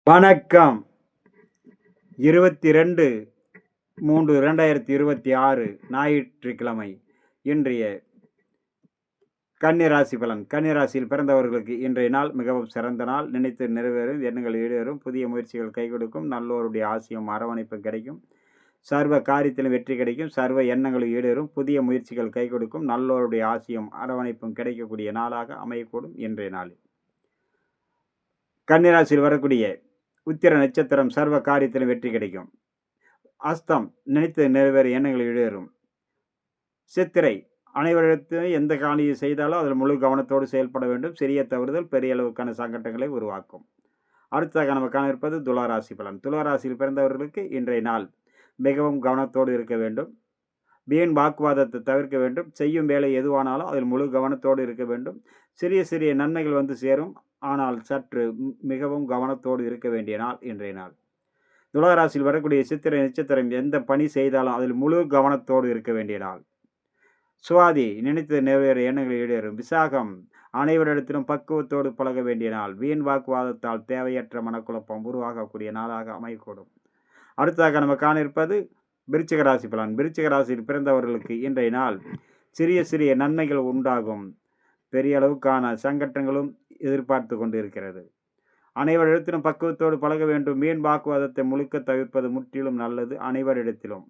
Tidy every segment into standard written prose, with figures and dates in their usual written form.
வணக்கம். 22/3/2026 ஞாயிற்றுக்கிழமை. இன்றைய கன்னிராசி பலன். கன்னிராசியில் பிறந்தவர்களுக்கு இன்றைய நாள் மிகவும் சிறந்த நாள். நினைத்து நிறைவேறும், எண்ணங்கள் ஈடேறும், புதிய முயற்சிகள் கை கொடுக்கும், நல்லோருடைய ஆசியும் அரவணைப்பும் கிடைக்கும், சர்வ காரியத்திலும் வெற்றி கிடைக்கும், சர்வ எண்ணங்களும் ஈடேறும், புதிய முயற்சிகள் கை கொடுக்கும், நல்லோருடைய ஆசியும் அரவணைப்பும் கிடைக்கக்கூடிய நாளாக அமையக்கூடும் இன்றைய நாளில். கன்னிராசியில் வரக்கூடிய உத்திர நட்சத்திரம் சர்வ காரியத்திலும் வெற்றி கிடைக்கும். அஸ்தம் நினைத்து நிறைவேற எண்ணங்கள் ஈடேறும். சித்திரை அனைவரிடத்தும் எந்த காணியை செய்தாலும் அதில் முழு கவனத்தோடு செயல்பட வேண்டும். சிறிய தவறுதல் பெரிய அளவுக்கான சங்கடங்களை உருவாக்கும். அடுத்ததாக நம்ம காண இருப்பது துளாராசி பலன். துளாராசியில் பிறந்தவர்களுக்கு இன்றைய நாள் மிகவும் கவனத்தோடு இருக்க வேண்டும். வீண் வாக்குவாதத்தை தவிர்க்க வேண்டும். செய்யும் வேலை எதுவானாலும் அதில் முழு கவனத்தோடு இருக்க வேண்டும். சிறிய சிறிய நன்மைகள் வந்து சேரும். ஆனால் சற்று மிகவும் கவனத்தோடு இருக்க வேண்டிய நாள் இன்றைய நாள். துளாராசியில் வரக்கூடிய சித்திரை நட்சத்திரம் எந்த பணி செய்தாலும் அதில் முழு கவனத்தோடு இருக்க வேண்டிய நாள். சுவாதி நினைத்து நிறைவேற எண்ணங்கள் ஈடேறும். விசாகம் அனைவரிடத்திலும் பக்குவத்தோடு பழக வேண்டிய நாள். வீண் வாக்குவாதத்தால் தேவையற்ற மனக்குழப்பம் உருவாகக்கூடிய நாளாக அமையக்கூடும். அடுத்ததாக நம்ம காண இருப்பது விருச்சிக ராசி பலன். விருச்சிக ராசியில் பிறந்தவர்களுக்கு இன்றைய நாள் சிறிய சிறிய நன்மைகள் உண்டாகும். பெரிய அளவுக்கான சங்கடங்களும் எதிர்பார்த்து கொண்டு இருக்கிறது. அனைவரிடத்திலும் பக்குவத்தோடு பழக வேண்டும். வீண் வாக்குவாதத்தை முழுக்க தவிர்ப்பது முற்றிலும் நல்லது. அனைவரிடத்திலும்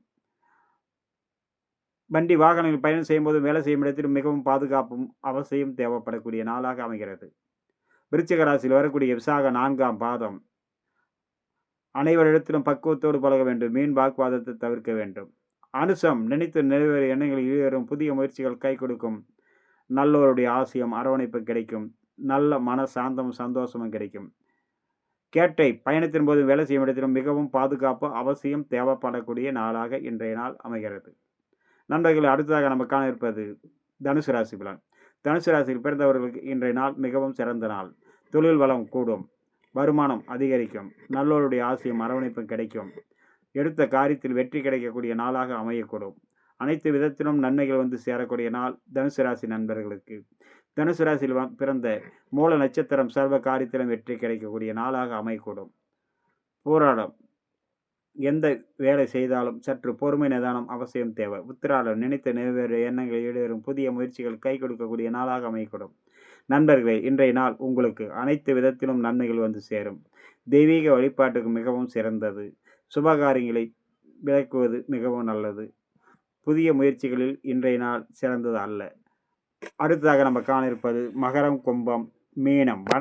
வண்டி வாகனங்கள் பயணம் செய்யும் போது வேலை செய்யும் இடத்திலும் மிகவும் பாதுகாப்பும் அவசியம் தேவைப்படக்கூடிய நாளாக அமைகிறது. விருச்சிக ராசியில் வரக்கூடிய விசாக 4ஆம் பாதம் அனைவரிடத்திலும் பக்குவத்தோடு பழக வேண்டும். வீண் வாக்குவாதத்தை தவிர்க்க வேண்டும். அனுசம் நினைத்து நிறைவேற எண்ணங்கள் ஈடேறும். புதிய முயற்சிகள் கை கொடுக்கும். நல்லோருடைய ஆசியம் அரவணைப்பு கிடைக்கும். நல்ல மன சாந்தமும் சந்தோஷமும் கிடைக்கும். கேட்டை பயணத்தின் போது வேலை செய்யும் இடத்திலும் மிகவும் பாதுகாப்பு அவசியம் தேவைப்படக்கூடிய நாளாக இன்றைய நாள் அமைகிறது. நண்பர்கள், அடுத்ததாக நம்ம காண இருப்பது தனுசு ராசி பலன். தனுசு ராசியில் பிறந்தவர்களுக்கு இன்றைய நாள் மிகவும் சிறந்த நாள். தொழில் வளம் கூடும். வருமானம் அதிகரிக்கும். நல்லோருடைய ஆசியும் அரவணைப்பும் கிடைக்கும். எடுத்த காரியத்தில் வெற்றி கிடைக்கக்கூடிய நாளாக அமையக்கூடும். அனைத்து விதத்திலும் நன்மைகள் வந்து சேரக்கூடிய நாள் தனுசு ராசி நண்பர்களுக்கு. தனுசு ராசியில் பிறந்த மூல நட்சத்திரம் சர்வ காரியத்திலும் வெற்றி கிடைக்கக்கூடிய நாளாக அமையக்கூடும். போராடம் எந்த வேலை செய்தாலும் சற்று பொறுமை நிதானம் அவசியம் தேவை. உத்திராடம் நினைத்த நிறைவேற எண்ணங்கள் ஈடேறும். புதிய முயற்சிகள் கை கொடுக்கக்கூடிய நாளாக அமையக்கூடும். நண்பர்களே, இன்றைய நாள் உங்களுக்கு அனைத்து விதத்திலும் நன்மைகள் வந்து சேரும். தெய்வீக வழிபாட்டுக்கு மிகவும் சிறந்தது. சுபகாரியங்களை விளக்குவது மிகவும் நல்லது. புதிய முயற்சிகளில் இன்றைய நாள் சிறந்தது அல்ல. அடுத்ததாக நம்ம காண இருப்பது மகரம், கும்பம், மீனம்.